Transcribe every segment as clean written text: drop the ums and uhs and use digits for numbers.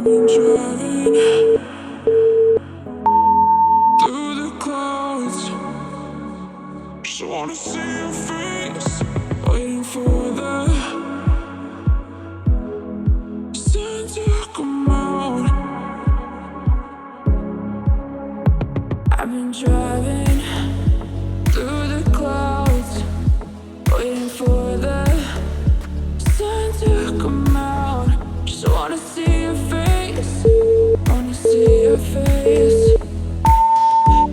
been driving through the clouds. Just wanna see your face, waiting for the sun to come out. I've been driving through the clouds, waiting for the sun to come out. Just wanna see your face, wanna see your face.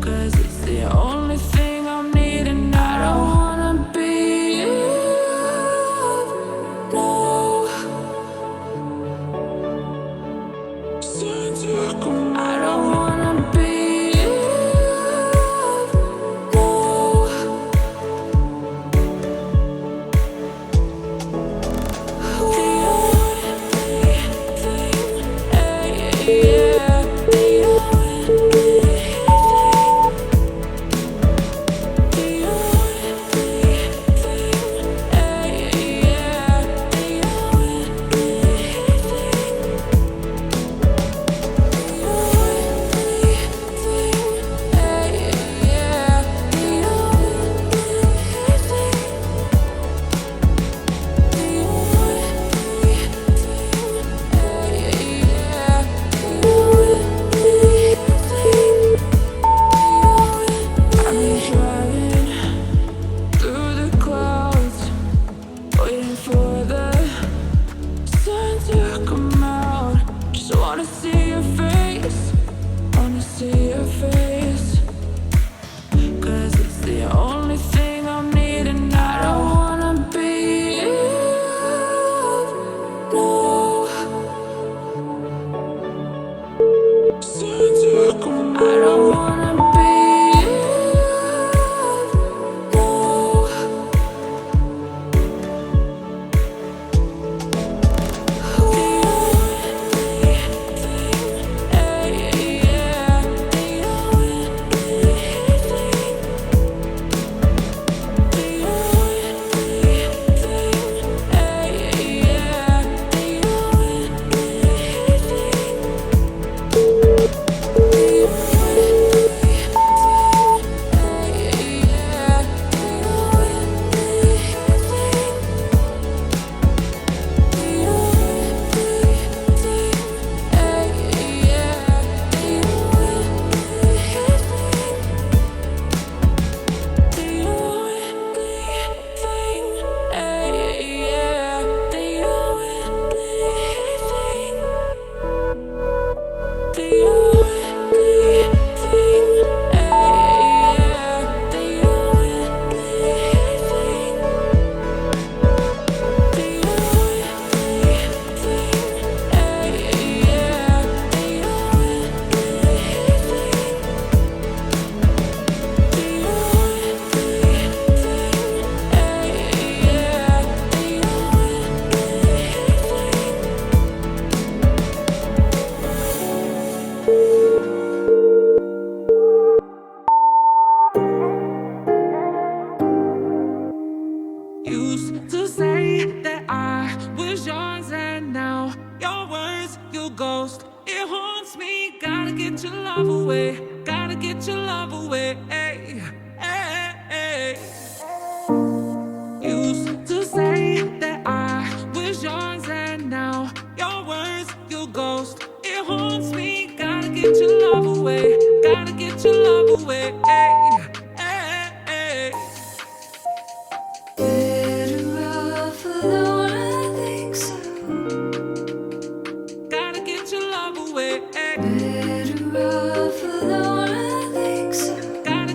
'Cause it's the only thing I'm needing. I don't wanna be you, no. Sun to come out. I don't wanna be you, no. The only thing, yeah, the only used to say that I was yours, and now your words, your ghost, it haunts me. Gotta get your love away, gotta get your love away. Hey, hey, hey. Used to say that I was yours, and now your words, your ghost, it haunts me. Gotta get your love away, gotta get your love away. Hey, hey, hey. Gotta get your love away. Better off alone, I think so. Gotta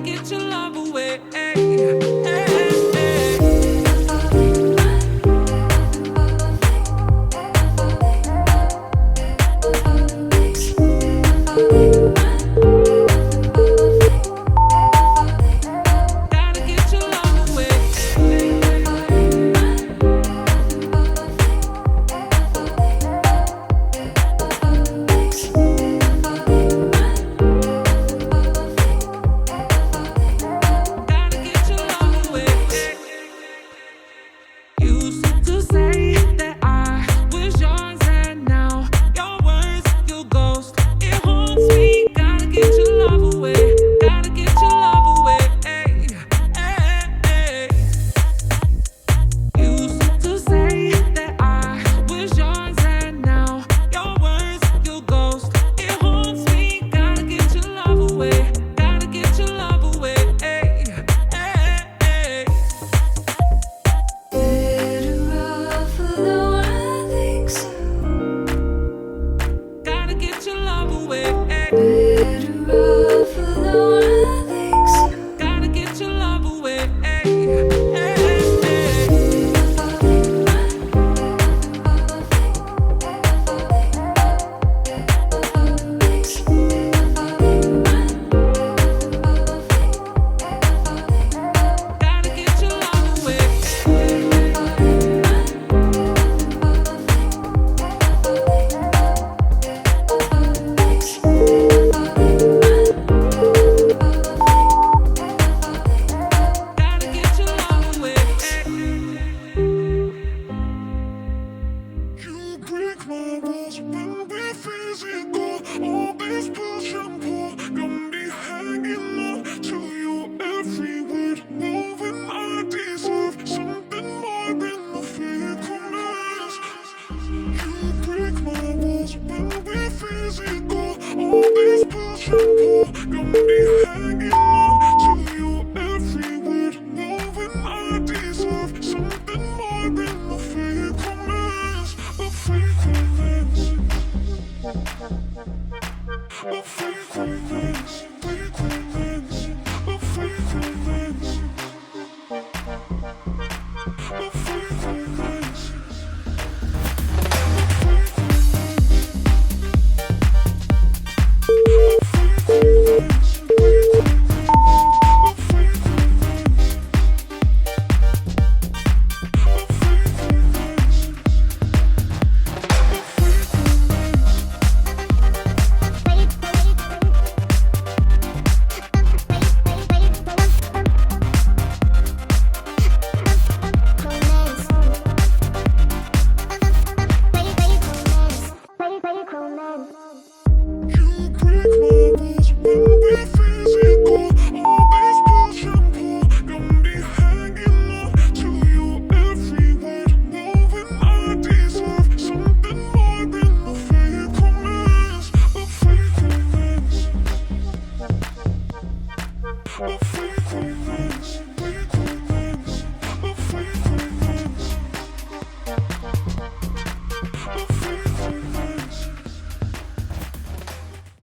feelings.